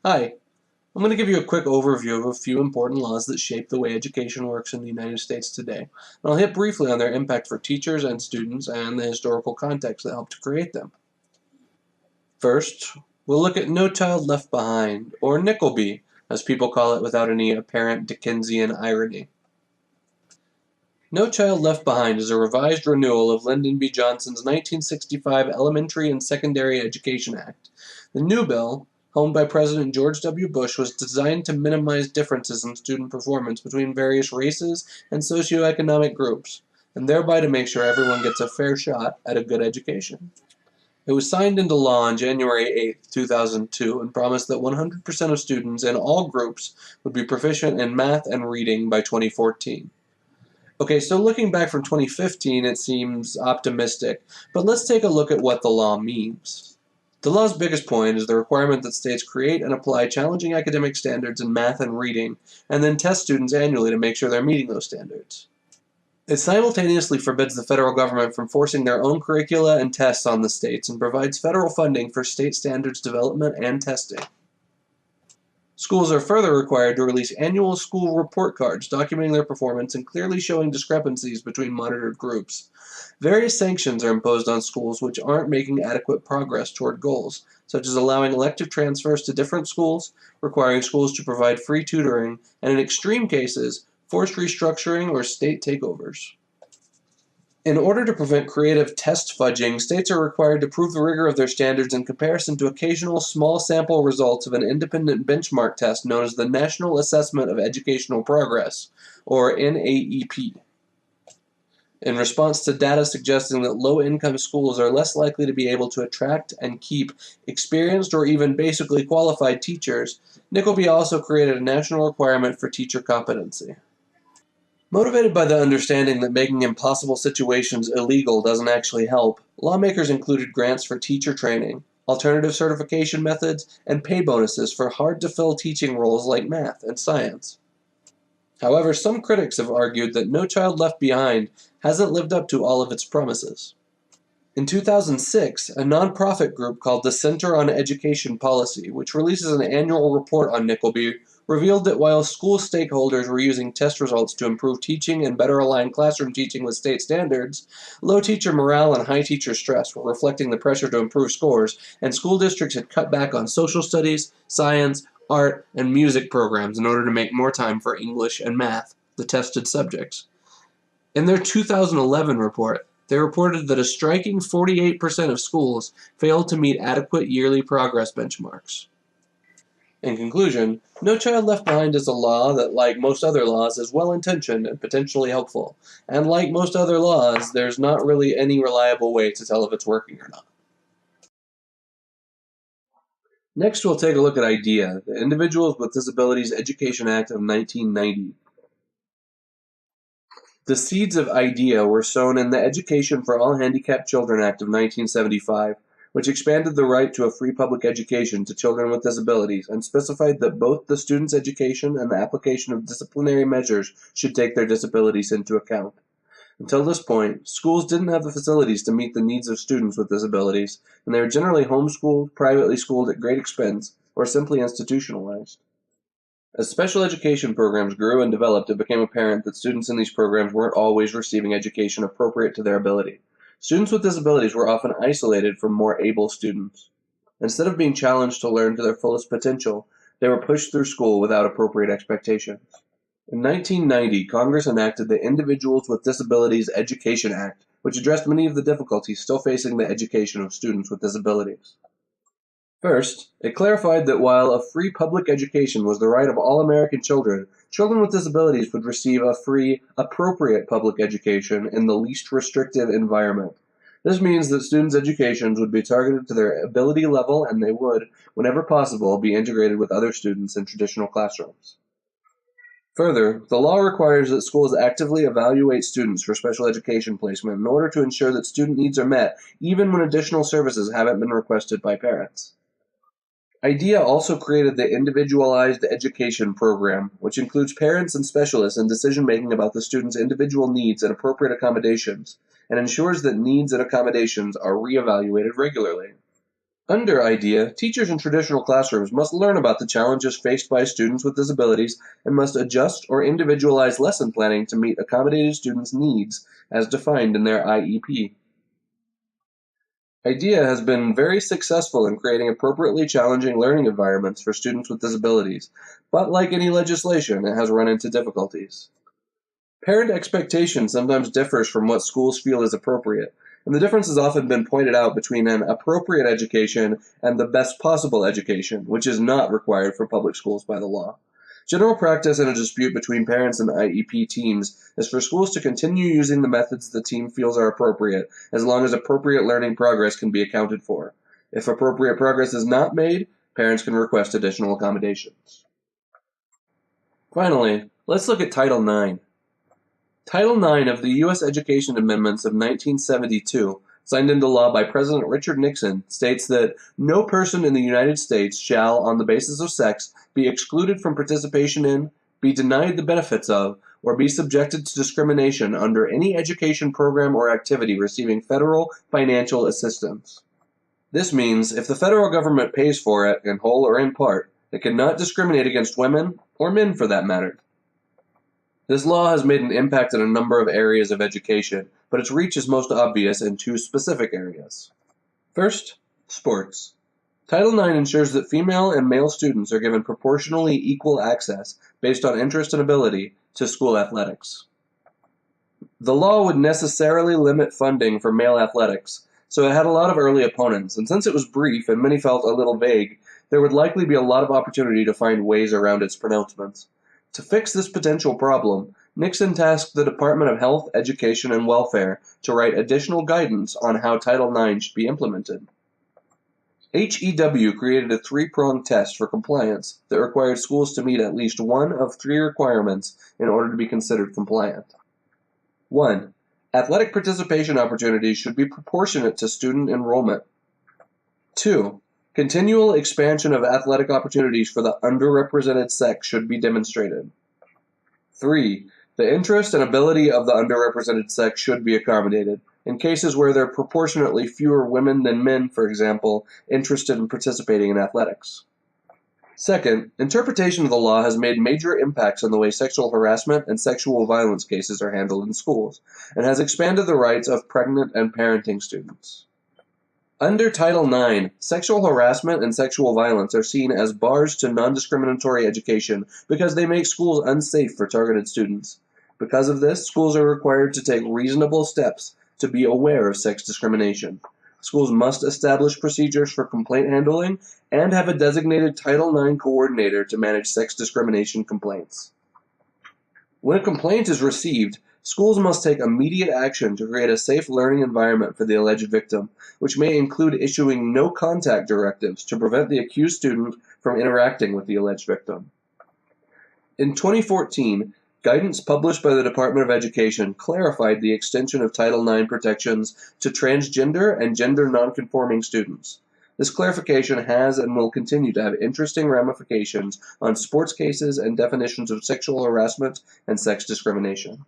Hi, I'm going to give you a quick overview of a few important laws that shape the way education works in the United States today. And I'll hit briefly on their impact for teachers and students and the historical context that helped to create them. First, we'll look at No Child Left Behind, or Nickleby, as people call it without any apparent Dickensian irony. No Child Left Behind is a revised renewal of Lyndon B. Johnson's 1965 Elementary and Secondary Education Act. The new bill, helmed by President George W. Bush, was designed to minimize differences in student performance between various races and socioeconomic groups, and thereby to make sure everyone gets a fair shot at a good education. It was signed into law on January 8, 2002, and promised that 100% of students in all groups would be proficient in math and reading by 2014. Okay, so looking back from 2015, it seems optimistic, but let's take a look at what the law means. The law's biggest point is the requirement that states create and apply challenging academic standards in math and reading, and then test students annually to make sure they're meeting those standards. It simultaneously forbids the federal government from forcing their own curricula and tests on the states and provides federal funding for state standards development and testing. Schools are further required to release annual school report cards documenting their performance and clearly showing discrepancies between monitored groups. Various sanctions are imposed on schools which aren't making adequate progress toward goals, such as allowing elective transfers to different schools, requiring schools to provide free tutoring, and in extreme cases, forced restructuring or state takeovers. In order to prevent creative test fudging, states are required to prove the rigor of their standards in comparison to occasional small sample results of an independent benchmark test known as the National Assessment of Educational Progress, or NAEP. In response to data suggesting that low-income schools are less likely to be able to attract and keep experienced or even basically qualified teachers, Nickleby also created a national requirement for teacher competency. Motivated by the understanding that making impossible situations illegal doesn't actually help, lawmakers included grants for teacher training, alternative certification methods, and pay bonuses for hard-to-fill teaching roles like math and science. However, some critics have argued that No Child Left Behind hasn't lived up to all of its promises. In 2006, a nonprofit group called the Center on Education Policy, which releases an annual report on Nickleby, revealed that while school stakeholders were using test results to improve teaching and better align classroom teaching with state standards, low teacher morale and high teacher stress were reflecting the pressure to improve scores, and school districts had cut back on social studies, science, art, and music programs in order to make more time for English and math, the tested subjects. In their 2011 report, they reported that a striking 48% of schools failed to meet adequate yearly progress benchmarks. In conclusion, No Child Left Behind is a law that, like most other laws, is well-intentioned and potentially helpful. And like most other laws, there's not really any reliable way to tell if it's working or not. Next, we'll take a look at IDEA, the Individuals with Disabilities Education Act of 1990. The seeds of IDEA were sown in the Education for All Handicapped Children Act of 1975, which expanded the right to a free public education to children with disabilities and specified that both the student's education and the application of disciplinary measures should take their disabilities into account. Until this point, schools didn't have the facilities to meet the needs of students with disabilities, and they were generally homeschooled, privately schooled at great expense, or simply institutionalized. As special education programs grew and developed, it became apparent that students in these programs weren't always receiving education appropriate to their ability. Students with disabilities were often isolated from more able students. Instead of being challenged to learn to their fullest potential, they were pushed through school without appropriate expectations. In 1990, Congress enacted the Individuals with Disabilities Education Act, which addressed many of the difficulties still facing the education of students with disabilities. First, it clarified that while a free public education was the right of all American children, children with disabilities would receive a free, appropriate public education in the least restrictive environment. This means that students' educations would be targeted to their ability level and they would, whenever possible, be integrated with other students in traditional classrooms. Further, the law requires that schools actively evaluate students for special education placement in order to ensure that student needs are met, even when additional services haven't been requested by parents. IDEA also created the Individualized Education Program, which includes parents and specialists in decision-making about the student's individual needs and appropriate accommodations, and ensures that needs and accommodations are reevaluated regularly. Under IDEA, teachers in traditional classrooms must learn about the challenges faced by students with disabilities and must adjust or individualize lesson planning to meet accommodated students' needs as defined in their IEP. IDEA has been very successful in creating appropriately challenging learning environments for students with disabilities, but like any legislation, it has run into difficulties. Parent expectation sometimes differs from what schools feel is appropriate, and the difference has often been pointed out between an appropriate education and the best possible education, which is not required for public schools by the law. General practice in a dispute between parents and IEP teams is for schools to continue using the methods the team feels are appropriate, as long as appropriate learning progress can be accounted for. If appropriate progress is not made, parents can request additional accommodations. Finally, let's look at Title IX. Title IX of the U.S. Education Amendments of 1972, signed into law by President Richard Nixon, states that no person in the United States shall, on the basis of sex, be excluded from participation in, be denied the benefits of, or be subjected to discrimination under any education program or activity receiving federal financial assistance. This means if the federal government pays for it, in whole or in part, it cannot discriminate against women, or men for that matter. This law has made an impact in a number of areas of education, but its reach is most obvious in two specific areas. First, sports. Title IX ensures that female and male students are given proportionally equal access, based on interest and ability, to school athletics. The law would necessarily limit funding for male athletics, so it had a lot of early opponents, and since it was brief and many felt a little vague, there would likely be a lot of opportunity to find ways around its pronouncements. To fix this potential problem, Nixon tasked the Department of Health, Education, and Welfare to write additional guidance on how Title IX should be implemented. HEW created a three-pronged test for compliance that required schools to meet at least one of three requirements in order to be considered compliant. 1. Athletic participation opportunities should be proportionate to student enrollment. 2. Continual expansion of athletic opportunities for the underrepresented sex should be demonstrated. 3. The interest and ability of the underrepresented sex should be accommodated, in cases where there are proportionately fewer women than men, for example, interested in participating in athletics. Second, interpretation of the law has made major impacts on the way sexual harassment and sexual violence cases are handled in schools, and has expanded the rights of pregnant and parenting students. Under Title IX, sexual harassment and sexual violence are seen as bars to non-discriminatory education because they make schools unsafe for targeted students. Because of this, schools are required to take reasonable steps to be aware of sex discrimination. Schools must establish procedures for complaint handling and have a designated Title IX coordinator to manage sex discrimination complaints. When a complaint is received, schools must take immediate action to create a safe learning environment for the alleged victim, which may include issuing no-contact directives to prevent the accused student from interacting with the alleged victim. In 2014, guidance published by the Department of Education clarified the extension of Title IX protections to transgender and gender nonconforming students. This clarification has and will continue to have interesting ramifications on sports cases and definitions of sexual harassment and sex discrimination.